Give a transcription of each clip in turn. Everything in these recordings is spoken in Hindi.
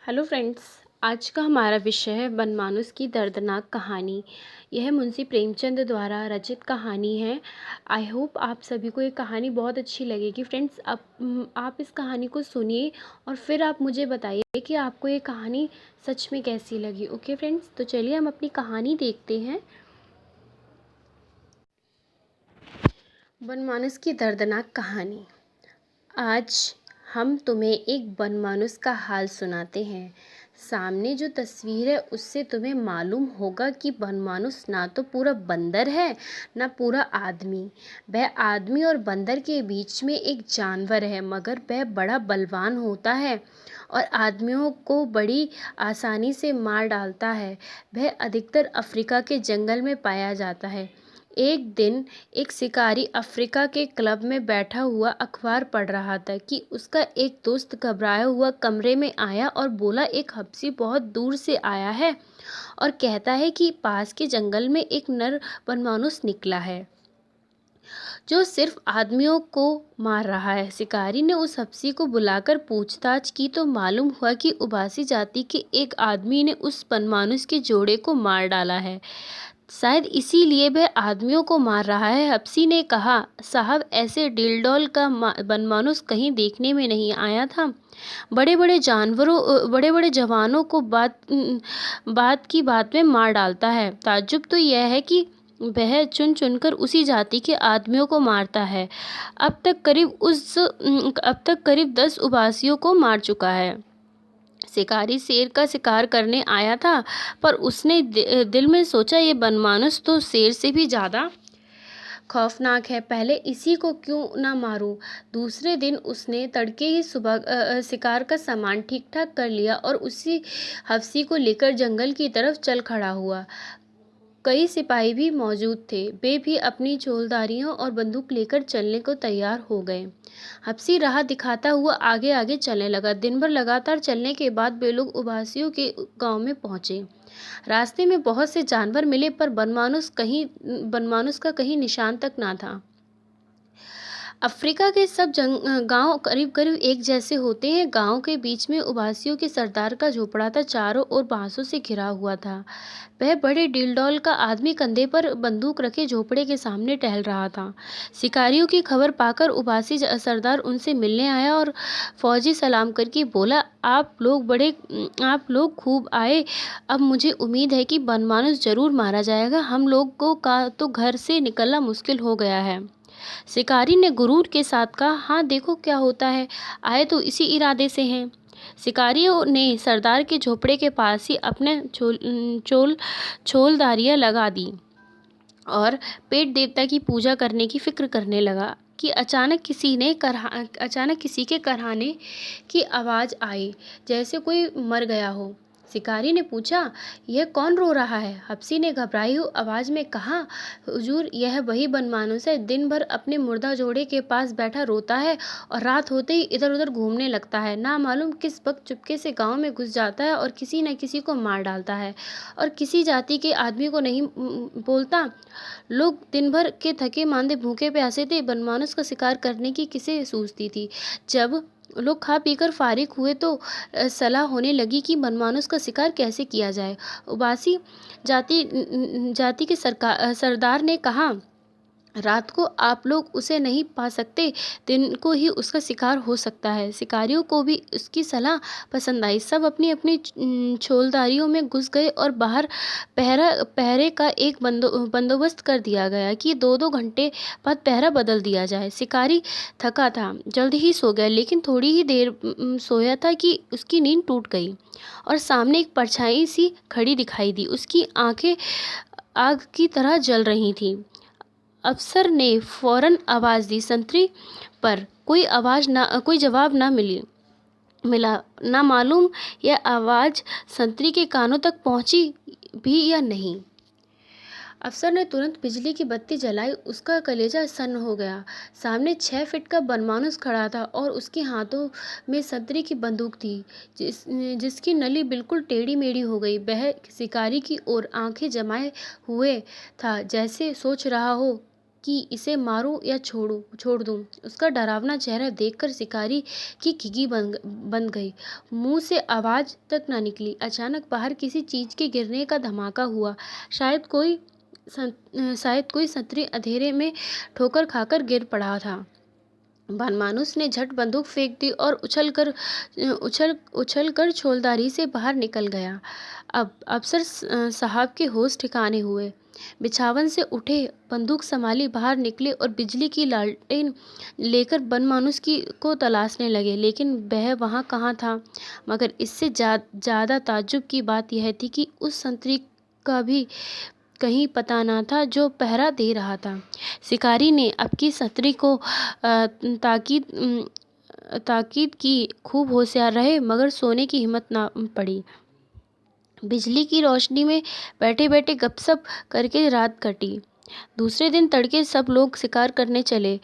Hello friends. आज का हमारा विषय है बनमानुस की दर्दनाक कहानी। यह मुंशी प्रेमचंद द्वारा रचित कहानी है। आई होप आप सभी को ये कहानी बहुत अच्छी लगेगी। फ्रेंड्स, आप इस कहानी को सुनिए और फिर आप मुझे बताइए कि आपको ये कहानी सच में कैसी लगी। ओके फ्रेंड्स, तो चलिए हम अपनी कहानी देखते हैं। बनमानुस की दर्दनाक कहानी। आज हम तुम्हें एक बनमानुस का हाल सुनाते हैं। सामने जो तस्वीर है उससे तुम्हें मालूम होगा कि बनमानुस ना तो पूरा बंदर है ना पूरा आदमी। वह आदमी और बंदर के बीच में एक जानवर है, मगर वह बड़ा बलवान होता है और आदमियों को बड़ी आसानी से मार डालता है। वह अधिकतर अफ्रीका के जंगल में पाया जाता है। एक दिन एक शिकारी अफ्रीका के क्लब में बैठा हुआ अखबार पढ़ रहा था कि उसका एक दोस्त घबराया हुआ कमरे में आया और बोला, एक हब्सी बहुत दूर से आया है और कहता है कि पास के जंगल में एक नर बनमानुस निकला है जो सिर्फ आदमियों को मार रहा है। शिकारी ने उस हब्सी को बुलाकर पूछताछ की तो मालूम हुआ कि उबासी जाति के एक आदमी ने उस बनमानुस के जोड़े को मार डाला है। शायद इसीलिए वह आदमियों को मार रहा है। हब्सी ने कहा, साहब, ऐसे डिलडॉल का बनमानुस कहीं देखने में नहीं आया था। बड़े बड़े जवानों को बात की बात में मार डालता है। ताज्जुब तो यह है कि वह चुन चुनकर उसी जाति के आदमियों को मारता है। अब तक करीब 10 उबासियों को मार चुका है। शिकारी शेर का शिकार करने आया था, पर उसने दिल में सोचा, ये बनमानुस तो शेर से भी ज़्यादा खौफनाक है, पहले इसी को क्यों ना मारूं। दूसरे दिन उसने तड़के ही सुबह शिकार का सामान ठीक ठाक कर लिया और उसी हफ्सी को लेकर जंगल की तरफ चल खड़ा हुआ। कई सिपाही भी मौजूद थे। वे भी अपनी चौलदारियों और बंदूक लेकर चलने को तैयार हो गए। हफ्सी राह दिखाता हुआ आगे आगे चलने लगा। दिन भर लगातार चलने के बाद वे लोग उबासियों के गांव में पहुंचे। रास्ते में बहुत से जानवर मिले, पर बनमानुस का कहीं निशान तक ना था। अफ्रीका के सब गांव करीब करीब एक जैसे होते हैं। गांव के बीच में उबासियों के सरदार का झोपड़ा था, चारों ओर बांसों से घिरा हुआ था। वह बड़े डिलडॉल का आदमी कंधे पर बंदूक रखे झोपड़े के सामने टहल रहा था। शिकारियों की खबर पाकर उबासी सरदार उनसे मिलने आया और फौजी सलाम करके बोला, आप लोग खूब आए। अब मुझे उम्मीद है कि बनमानुस जरूर मारा जाएगा। हम लोगों का तो घर से निकलना मुश्किल हो गया है। शिकारी ने गुरूर के साथ कहा, हाँ देखो क्या होता है, आए तो इसी इरादे से हैं। शिकारियों ने सरदार के झोपड़े के पास ही अपने छोलदारियां लगा दी और पेट देवता की पूजा करने की फिक्र करने लगा कि अचानक किसी के कराहने की आवाज़ आई, जैसे कोई मर गया हो। शिकारी ने पूछा, यह कौन रो रहा है? हफ्सी ने घबराई हुई आवाज़ में कहा, हुजूर, यह वही बनमानुस है। दिन भर अपने मुर्दा जोड़े के पास बैठा रोता है और रात होते ही इधर उधर घूमने लगता है। ना मालूम किस वक्त चुपके से गांव में घुस जाता है और किसी न किसी को मार डालता है और किसी जाति के आदमी को नहीं बोलता। लोग दिन भर के थके मांदे भूखे प्यासे थे, बनमानुस का शिकार करने की किसे सूझती थी। जब लोग खा पीकर फारिग हुए तो सलाह होने लगी कि बनमानुस का शिकार कैसे किया जाए। उबासी जाति के सरदार ने कहा, रात को आप लोग उसे नहीं पा सकते, दिन को ही उसका शिकार हो सकता है। शिकारियों को भी उसकी सलाह पसंद आई। सब अपनी अपनी छोलदारियों में घुस गए और बाहर पहरे का एक बंदोबस्त कर दिया गया कि 2-2 घंटे बाद पहरा बदल दिया जाए। शिकारी थका था, जल्द ही सो गया, लेकिन थोड़ी ही देर सोया था कि उसकी नींद टूट गई और सामने एक परछाई सी खड़ी दिखाई दी। उसकी आंखें आग की तरह जल रही थीं। अफसर ने फौरन आवाज़ दी, संतरी, पर कोई जवाब ना मिला। ना मालूम यह आवाज़ संतरी के कानों तक पहुंची भी या नहीं। अफसर ने तुरंत बिजली की बत्ती जलाई। उसका कलेजा सन्न हो गया। सामने 6 फीट का बनमानुस खड़ा था और उसके हाथों में संतरी की बंदूक थी, जिसकी नली बिल्कुल टेढ़ी मेढ़ी हो गई। वह शिकारी की ओर आंखें जमाए हुए था, जैसे सोच रहा हो कि इसे मारूं या छोड़ दूं। उसका डरावना चेहरा देखकर शिकारी की खिगी बन गई। मुंह से आवाज तक ना निकली। अचानक बाहर किसी चीज के गिरने का धमाका हुआ। शायद कोई शायद कोई संतरी अंधेरे में ठोकर खाकर गिर पड़ा था। बनमानुस ने झट बंदूक फेंक दी और उछल कर छोलदारी से बाहर निकल गया। अब अफसर साहब के होश ठिकाने हुए। बिछावन से उठे, बंदूक संभाली, बाहर निकले और बिजली की लालटेन लेकर बनमानुस को तलाशने लगे, लेकिन वह वहाँ कहाँ था। मगर इससे ज़्यादा ताज्जुब की बात यह थी कि उस संतरी का भी कहीं पता न था जो पहरा दे रहा था। शिकारी ने अपनी संतरी को ताकीद की, खूब होशियार रहे, मगर सोने की हिम्मत ना पड़ी। बिजली की रोशनी में बैठे बैठे गपशप करके रात कटी। दूसरे दिन तड़के सब लोग शिकार करने चले।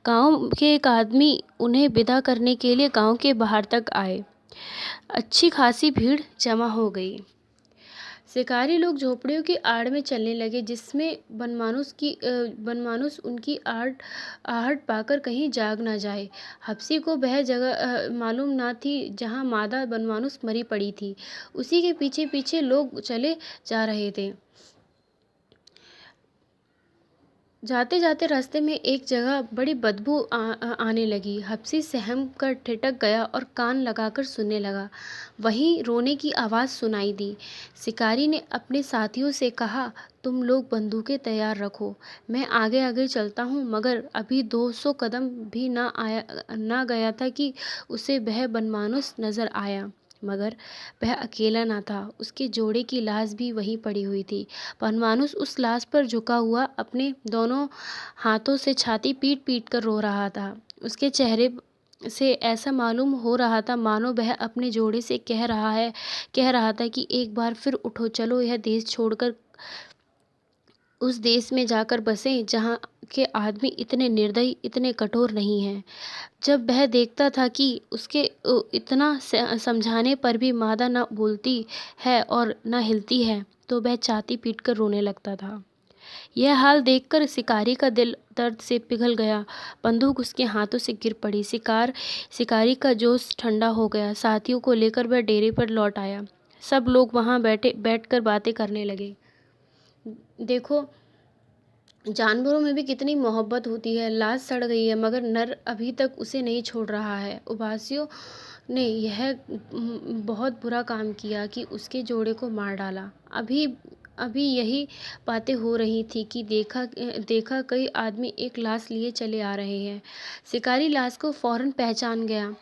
गांव के एक आदमी उन्हें विदा करने के लिए गांव के बाहर तक आए। अच्छी खासी भीड़ जमा हो गई। शिकारी लोग झोपड़ियों की आड़ में चलने लगे, जिसमें बनमानुस उनकी आहट पाकर कहीं जाग न जाए। हफ्सी को वह जगह मालूम न थी जहाँ मादा बनमानुस मरी पड़ी थी। उसी के पीछे पीछे लोग चले जा रहे थे। जाते जाते रास्ते में एक जगह बड़ी बदबू आने लगी। हफ्सी सहम कर ठिठक गया और कान लगाकर सुनने लगा। वहीं रोने की आवाज़ सुनाई दी। शिकारी ने अपने साथियों से कहा, तुम लोग बंदूकें तैयार रखो, मैं आगे आगे चलता हूँ। मगर अभी 200 कदम भी ना गया था कि उसे वह बनमानुस नजर आया। मगर वह अकेला न था, उसके जोड़े की लाश भी वहीं पड़ी हुई थी। बनमानुस उस लाश पर झुका हुआ अपने दोनों हाथों से छाती पीट पीट कर रो रहा था। उसके चेहरे से ऐसा मालूम हो रहा था मानो वह अपने जोड़े से कह रहा था कि एक बार फिर उठो, चलो यह देश छोड़कर उस देश में जाकर बसें जहाँ के आदमी इतने निर्दयी, इतने कठोर नहीं हैं। जब वह देखता था कि उसके इतना समझाने पर भी मादा न बोलती है और न हिलती है, तो वह छाती पीटकर रोने लगता था। यह हाल देखकर शिकारी का दिल दर्द से पिघल गया। बंदूक उसके हाथों से गिर पड़ी। शिकारी का जोश ठंडा हो गया। साथियों को लेकर वह डेरे पर लौट आया। सब लोग वहां बैठकर बातें करने लगे। देखो, जानवरों में भी कितनी मोहब्बत होती है। लाश सड़ गई है, मगर नर अभी तक उसे नहीं छोड़ रहा है। उबासियों ने यह बहुत बुरा काम किया कि उसके जोड़े को मार डाला। अभी यही बातें हो रही थी कि देखा कई आदमी एक लाश लिए चले आ रहे हैं। शिकारी लाश को फौरन पहचान गया।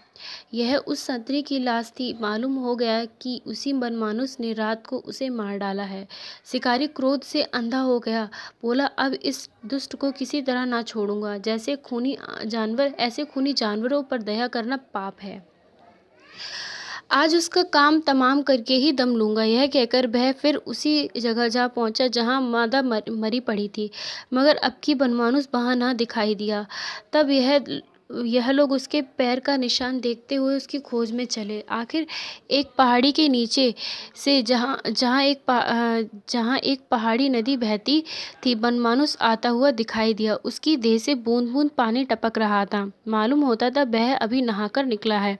यह उस संतरी की लाश थी। मालूम हो गया कि उसी बनमानुस ने रात को उसे मार डाला है। शिकारी क्रोध से अंधा हो गया। बोला, अब इस दुष्ट को किसी तरह ना छोड़ूंगा। ऐसे खूनी जानवरों पर दया करना पाप है। आज उसका काम तमाम करके ही दम लूंगा। यह कहकर वह फिर उसी जगह जा पहुंचा जहां मादा मरी पड़ी थी, मगर अब की बनमानुस वहां ना दिखाई दिया। तब यह लोग उसके पैर का निशान देखते हुए उसकी खोज में चले। आखिर एक पहाड़ी के नीचे से जहां एक पहाड़ी नदी बहती थी, बनमानुस आता हुआ दिखाई दिया। उसकी देह से बूंद बूंद पानी टपक रहा था। मालूम होता था वह अभी नहाकर निकला है।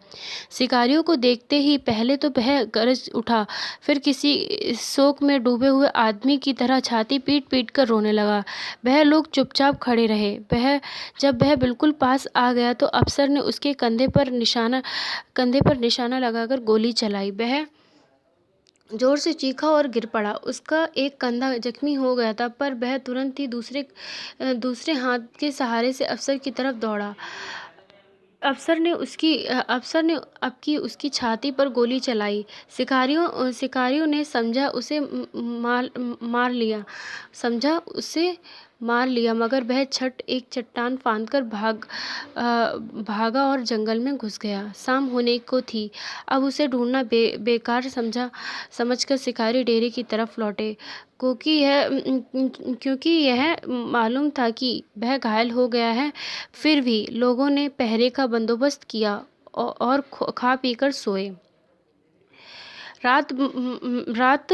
शिकारियों को देखते ही पहले तो वह गरज उठा, फिर किसी शोक में डूबे हुए आदमी की तरह छाती पीट पीट कर रोने लगा। वह लोग चुपचाप खड़े रहे। जब वह बिल्कुल पास आ गया तो अफसर ने उसके कंधे पर निशाना लगाकर गोली चलाई। वह जोर से चीखा और गिर पड़ा। उसका एक कंधा जख्मी हो गया था, पर वह तुरंत ही दूसरे हाथ के सहारे से अफसर की तरफ दौड़ा। अफसर ने उसकी छाती पर गोली चलाई। शिकारियों ने समझा उसे मार लिया, मगर वह एक चट्टान फांदकर भागा और जंगल में घुस गया। शाम होने को थी। अब उसे ढूंढना बेकार समझकर शिकारी डेरे की तरफ लौटे, क्योंकि यह मालूम था कि वह घायल हो गया है। फिर भी लोगों ने पहरे का बंदोबस्त किया और खा पीकर सोए। रात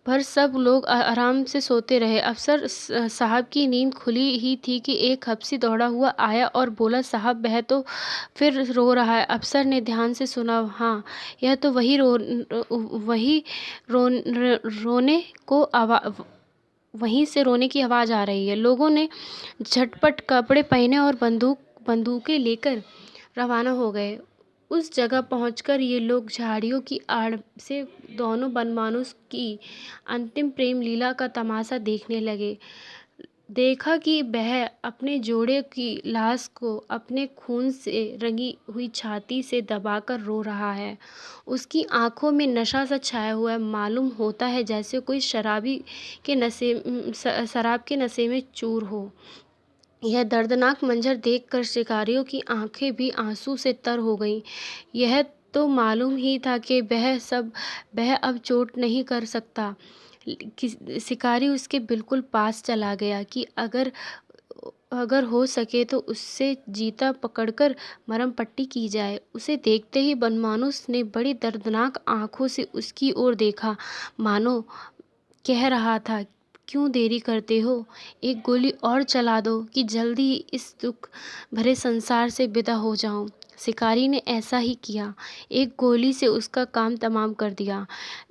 भर सब लोग आराम से सोते रहे। अफसर साहब की नींद खुली ही थी कि एक हफ्सी दौड़ा हुआ आया और बोला, साहब वह तो फिर रो रहा है। अफसर ने ध्यान से सुना। हाँ, यह तो वही रोने को वहीं से रोने की आवाज़ आ रही है। लोगों ने झटपट कपड़े पहने और बंदूकें लेकर रवाना हो गए। उस जगह पहुंचकर ये लोग झाड़ियों की आड़ से दोनों बनमानुस की अंतिम प्रेम लीला का तमाशा देखने लगे। देखा कि वह अपने जोड़े की लाश को अपने खून से रंगी हुई छाती से दबाकर रो रहा है। उसकी आंखों में नशा सा छाया हुआ है। मालूम होता है जैसे कोई शराब के नशे में चूर हो। यह दर्दनाक मंजर देखकर शिकारियों की आंखें भी आंसू से तर हो गईं। यह तो मालूम ही था कि वह अब चोट नहीं कर सकता। शिकारी उसके बिल्कुल पास चला गया कि अगर हो सके तो उससे जीता पकड़कर मरहम पट्टी की जाए। उसे देखते ही बनमानुस ने बड़ी दर्दनाक आंखों से उसकी ओर देखा, मानो कह रहा था, क्यों देरी करते हो? एक गोली और चला दो कि जल्दी ही इस दुख भरे संसार से विदा हो जाऊं। शिकारी ने ऐसा ही किया। एक गोली से उसका काम तमाम कर दिया।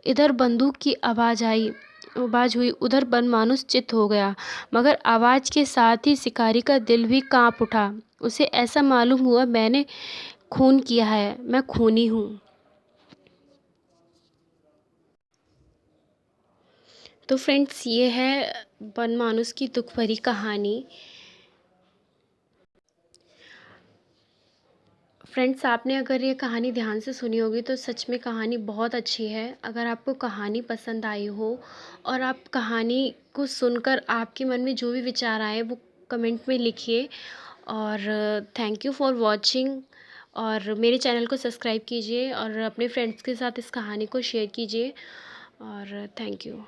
इधर बंदूक की आवाज़ हुई, उधर बनमानुस चित हो गया। मगर आवाज़ के साथ ही शिकारी का दिल भी कांप उठा। उसे ऐसा मालूम हुआ, मैंने खून किया है, मैं खूनी हूँ। तो फ्रेंड्स, ये है बनमानुस की दुख भरी कहानी। फ्रेंड्स, आपने अगर ये कहानी ध्यान से सुनी होगी तो सच में कहानी बहुत अच्छी है। अगर आपको कहानी पसंद आई हो और आप कहानी को सुनकर आपके मन में जो भी विचार आए वो कमेंट में लिखिए। और थैंक यू फॉर वॉचिंग। और मेरे चैनल को सब्सक्राइब कीजिए और अपने फ्रेंड्स के साथ इस कहानी को शेयर कीजिए। और थैंक यू।